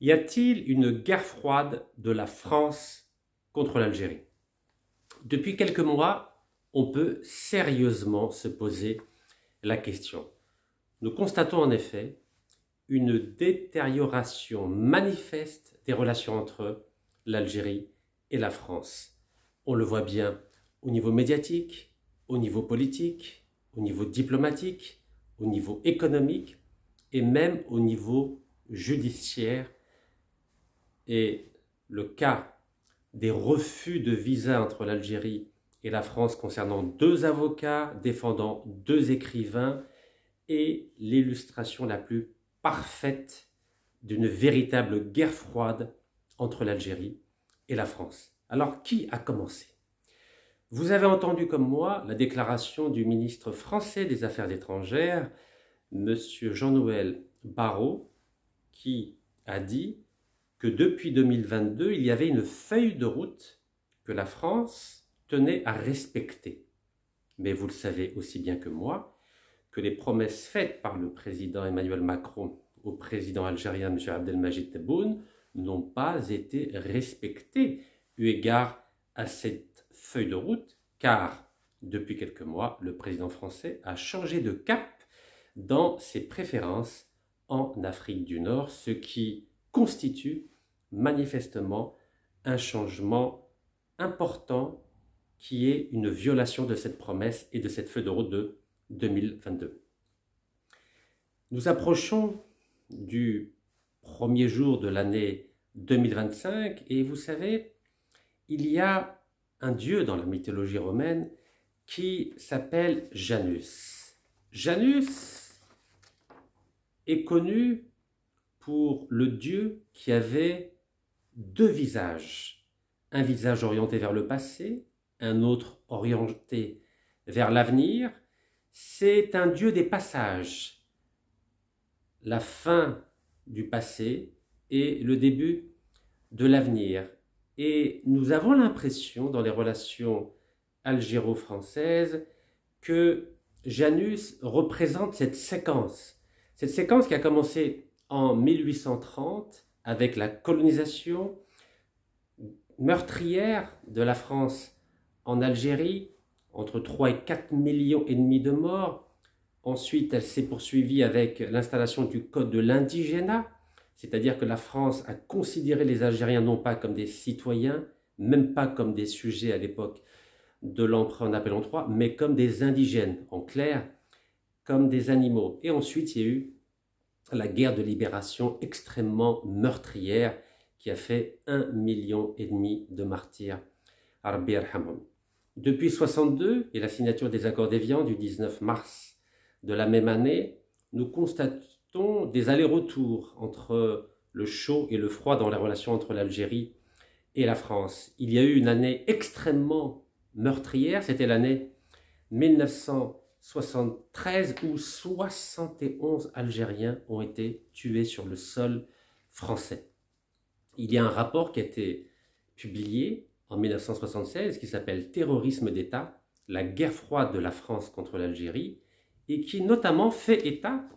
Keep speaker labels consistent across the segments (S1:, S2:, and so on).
S1: Y a-t-il une guerre froide de la France contre l'Algérie? Depuis quelques mois, on peut sérieusement se poser la question. Nous constatons en effet une détérioration manifeste des relations entre l'Algérie et la France. On le voit bien au niveau médiatique, au niveau politique, au niveau diplomatique, au niveau économique et même au niveau judiciaire. Et le cas des refus de visa entre l'Algérie et la France concernant deux avocats défendant deux écrivains est l'illustration la plus parfaite d'une véritable guerre froide entre l'Algérie et la France. Alors, qui a commencé? Vous avez entendu comme moi la déclaration du ministre français des Affaires étrangères, M. Jean-Noël Barrot, qui a dit que depuis 2022, il y avait une feuille de route que la France tenait à respecter. Mais vous le savez aussi bien que moi, que les promesses faites par le président Emmanuel Macron au président algérien M. Abdelmadjid Tebboune n'ont pas été respectées eu égard à cette feuille de route, car depuis quelques mois, le président français a changé de cap dans ses préférences en Afrique du Nord, ce qui constitue manifestement un changement important qui est une violation de cette promesse et de cette feuille de route de 2022. Nous approchons du premier jour de l'année 2025 et vous savez, il y a un dieu dans la mythologie romaine qui s'appelle Janus. Janus est connu pour le dieu qui avait deux visages, un visage orienté vers le passé, un autre orienté vers l'avenir. C'est un dieu des passages, la fin du passé et le début de l'avenir. Et nous avons l'impression dans les relations algéro-françaises que Janus représente cette séquence qui a commencé en 1830 avec la colonisation meurtrière de la France en Algérie, entre 3 et 4 millions et demi de morts. Ensuite, elle s'est poursuivie avec l'installation du code de l'indigénat, c'est-à-dire que la France a considéré les Algériens non pas comme des citoyens, même pas comme des sujets à l'époque de l'empereur Napoléon III, mais comme des indigènes, en clair, comme des animaux. Et ensuite, il y a eu la guerre de libération extrêmement meurtrière qui a fait 1,5 million de martyrs. Rabbi yarhamhum. Depuis 1962 et la signature des accords d'Évian du 19 mars de la même année, nous constatons des allers-retours entre le chaud et le froid dans les relations entre l'Algérie et la France. Il y a eu une année extrêmement meurtrière, c'était l'année 1973 où 71 Algériens ont été tués sur le sol français. Il y a un rapport qui a été publié en 1976 qui s'appelle « Terrorisme d'État, la guerre froide de la France contre l'Algérie » et qui notamment fait état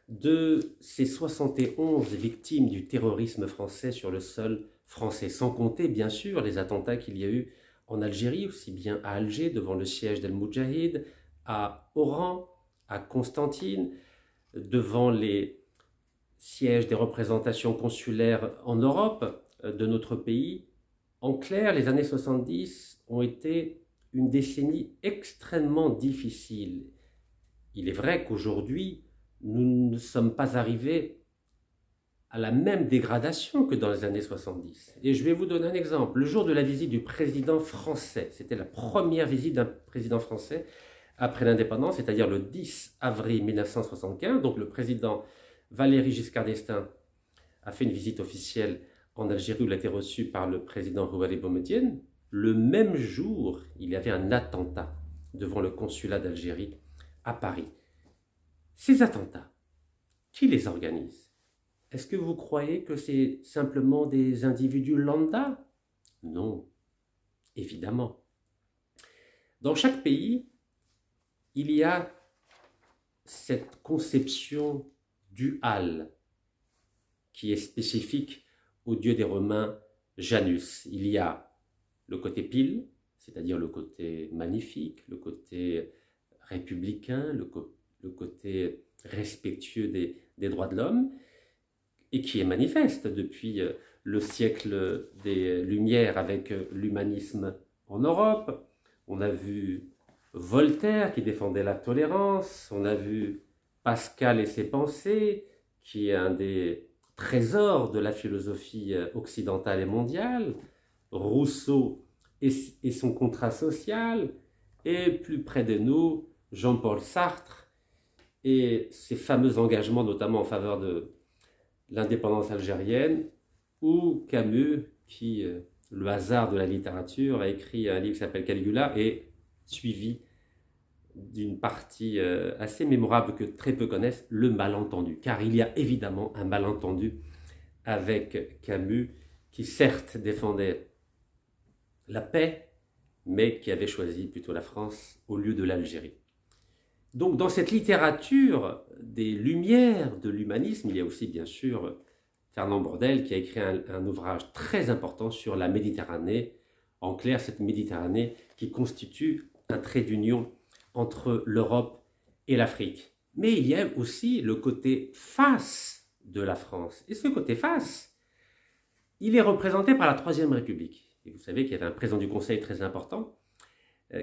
S1: de ces 71 victimes du terrorisme français sur le sol français, sans compter bien sûr les attentats qu'il y a eu en Algérie, aussi bien à Alger devant le siège d'El-Moudjahid, à Oran, à Constantine, devant les sièges des représentations consulaires en Europe de notre pays. En clair, les années 70 ont été une décennie extrêmement difficile. Il est vrai qu'aujourd'hui, nous ne sommes pas arrivés à la même dégradation que dans les années 70. Et je vais vous donner un exemple. Le jour de la visite du président français, c'était la première visite d'un président français après l'indépendance, c'est-à-dire le 10 avril 1975. Donc le président Valéry Giscard d'Estaing a fait une visite officielle en Algérie où il a été reçu par le président Houari Boumedienne. Le même jour, il y avait un attentat devant le consulat d'Algérie à Paris. Ces attentats, qui les organise? Est-ce que vous croyez que c'est simplement des individus lambda? Non, évidemment. Dans chaque pays, il y a cette conception duale qui est spécifique au dieu des Romains, Janus. Il y a le côté pile, c'est-à-dire le côté magnifique, le côté républicain, le côté respectueux des droits de l'homme, et qui est manifeste depuis le siècle des Lumières avec l'humanisme en Europe. On a vu Voltaire qui défendait la tolérance, on a vu Pascal et ses pensées, qui est un des trésors de la philosophie occidentale et mondiale, Rousseau et son contrat social, et plus près de nous, Jean-Paul Sartre et ses fameux engagements, notamment en faveur de l'indépendance algérienne, ou Camus, qui, le hasard de la littérature, a écrit un livre qui s'appelle Caligula, et suivi d'une partie assez mémorable que très peu connaissent, le malentendu. Car il y a évidemment un malentendu avec Camus, qui certes défendait la paix, mais qui avait choisi plutôt la France au lieu de l'Algérie. Donc dans cette littérature des Lumières, de l'humanisme, il y a aussi bien sûr Fernand Braudel qui a écrit un ouvrage très important sur la Méditerranée, en clair cette Méditerranée qui constitue un trait d'union entre l'Europe et l'Afrique. Mais il y a aussi le côté face de la France. Et ce côté face, il est représenté par la Troisième République. Et vous savez qu'il y avait un président du Conseil très important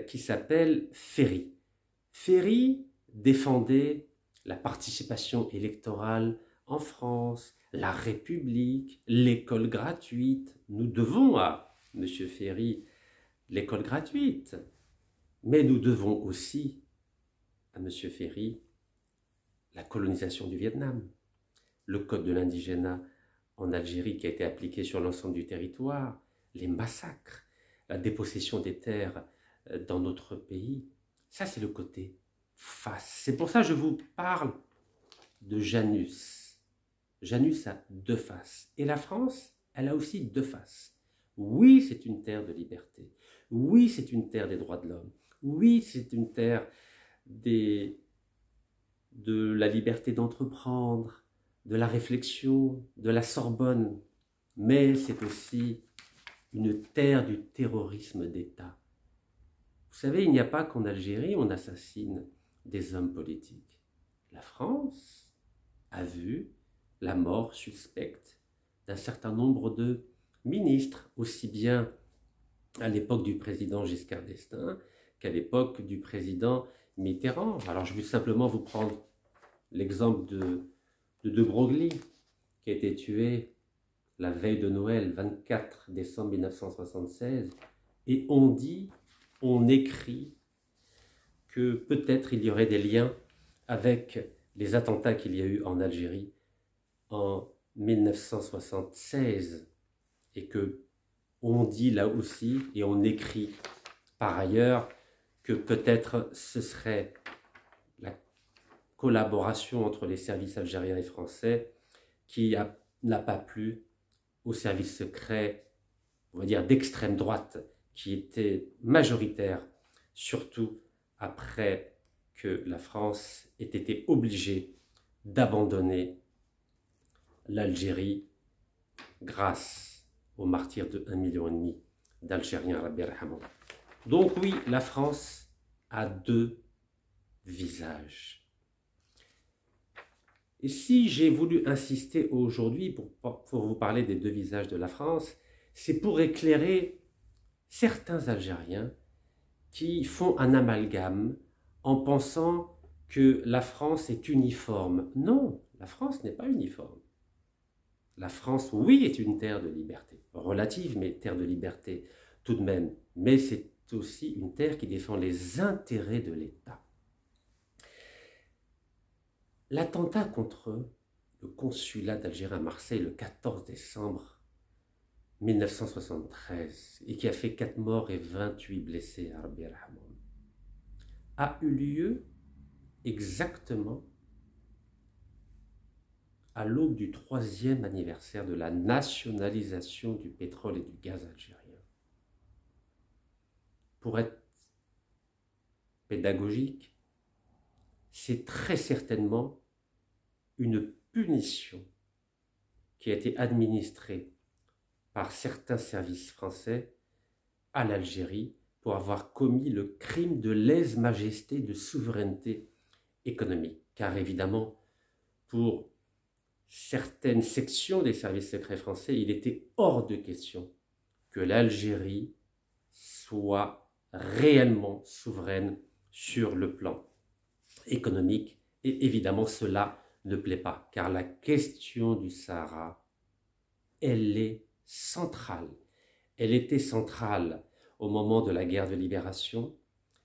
S1: qui s'appelle Ferry. Ferry défendait la participation électorale en France, la République, l'école gratuite. Nous devons à M. Ferry l'école gratuite, mais nous devons aussi à M. Ferry la colonisation du Vietnam, le code de l'indigénat en Algérie qui a été appliqué sur l'ensemble du territoire, les massacres, la dépossession des terres dans notre pays. Ça, c'est le côté face. C'est pour ça que je vous parle de Janus. Janus a deux faces. Et la France, elle a aussi deux faces. Oui, c'est une terre de liberté. Oui, c'est une terre des droits de l'homme. Oui, c'est une terre de la liberté d'entreprendre, de la réflexion, de la Sorbonne. Mais c'est aussi une terre du terrorisme d'État. Vous savez, il n'y a pas qu'en Algérie on assassine des hommes politiques. La France a vu la mort suspecte d'un certain nombre de ministres, aussi bien à l'époque du président Giscard d'Estaing qu'à l'époque du président Mitterrand. Alors je vais simplement vous prendre l'exemple de Broglie, qui a été tué la veille de Noël, 24 décembre 1976, et on écrit que peut-être il y aurait des liens avec les attentats qu'il y a eu en Algérie en 1976, et que on dit là aussi, et on écrit par ailleurs, que peut-être ce serait la collaboration entre les services algériens et français qui n'a pas plu aux services secrets, on va dire d'extrême droite, qui étaient majoritaires, surtout après que la France ait été obligée d'abandonner l'Algérie grâce aux martyrs de 1,5 million d'Algériens. Donc oui, la France a deux visages. Et si j'ai voulu insister aujourd'hui pour vous parler des deux visages de la France, c'est pour éclairer certains Algériens qui font un amalgame en pensant que la France est uniforme. Non, la France n'est pas uniforme. La France, oui, est une terre de liberté, relative, mais terre de liberté tout de même. Mais c'est aussi une terre qui défend les intérêts de l'État. L'attentat contre le consulat d'Algérie à Marseille le 14 décembre 1973 et qui a fait 4 morts et 28 blessés à Rabbi Rahman, a eu lieu exactement à l'aube du 3e anniversaire de la nationalisation du pétrole et du gaz algérien. Pour être pédagogique, c'est très certainement une punition qui a été administrée par certains services français à l'Algérie pour avoir commis le crime de lèse-majesté de souveraineté économique. Car évidemment, pour certaines sections des services secrets français, il était hors de question que l'Algérie soit réellement souveraine sur le plan économique. Et évidemment, cela ne plaît pas, car la question du Sahara, elle est centrale. Elle était centrale au moment de la guerre de libération,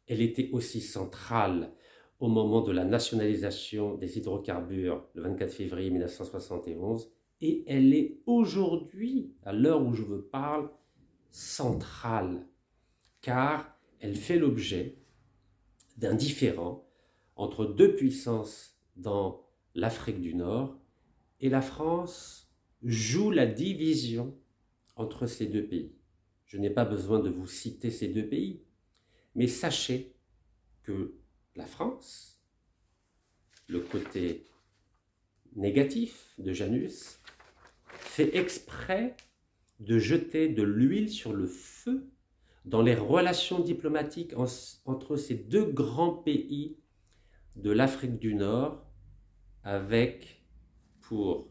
S1: elle était aussi centrale au moment de la nationalisation des hydrocarbures le 24 février 1971, et elle est aujourd'hui, à l'heure où je vous parle, centrale, car elle fait l'objet d'un différend entre deux puissances dans l'Afrique du Nord, et la France joue la division entre ces deux pays. Je n'ai pas besoin de vous citer ces deux pays, mais sachez que la France, le côté négatif de Janus, fait exprès de jeter de l'huile sur le feu dans les relations diplomatiques entre ces deux grands pays de l'Afrique du Nord, avec pour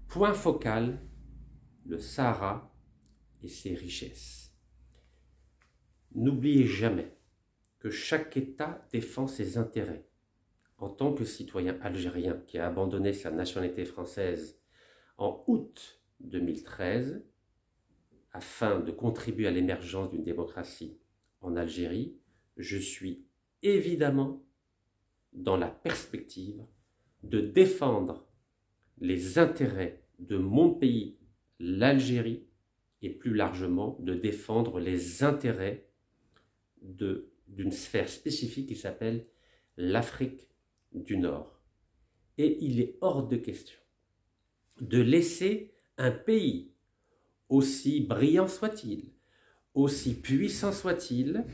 S1: point focal le Sahara et ses richesses. N'oubliez jamais que chaque État défend ses intérêts. En tant que citoyen algérien qui a abandonné sa nationalité française en août 2013, afin de contribuer à l'émergence d'une démocratie en Algérie, je suis évidemment dans la perspective de défendre les intérêts de mon pays, l'Algérie, et plus largement de défendre les intérêts d'une sphère spécifique qui s'appelle l'Afrique du Nord. Et il est hors de question de laisser un pays, aussi brillant soit-il, aussi puissant soit-il,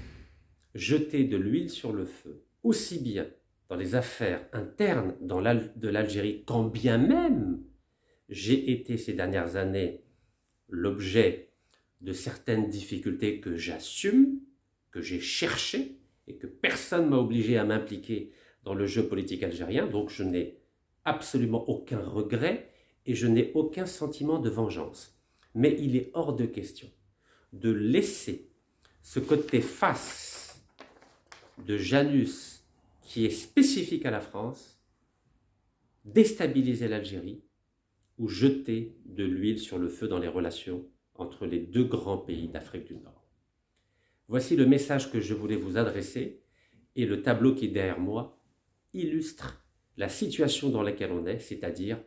S1: jeter de l'huile sur le feu, aussi bien dans les affaires internes de l'Algérie, quand bien même j'ai été ces dernières années l'objet de certaines difficultés que j'assume, que j'ai cherchées et que personne ne m'a obligé à m'impliquer dans le jeu politique algérien, donc je n'ai absolument aucun regret et je n'ai aucun sentiment de vengeance. Mais il est hors de question de laisser ce côté face de Janus qui est spécifique à la France déstabiliser l'Algérie ou jeter de l'huile sur le feu dans les relations entre les deux grands pays d'Afrique du Nord. Voici le message que je voulais vous adresser, et le tableau qui est derrière moi illustre la situation dans laquelle on est, c'est-à-dire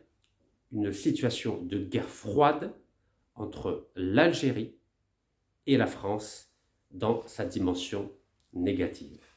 S1: une situation de guerre froide entre l'Algérie et la France dans sa dimension négative.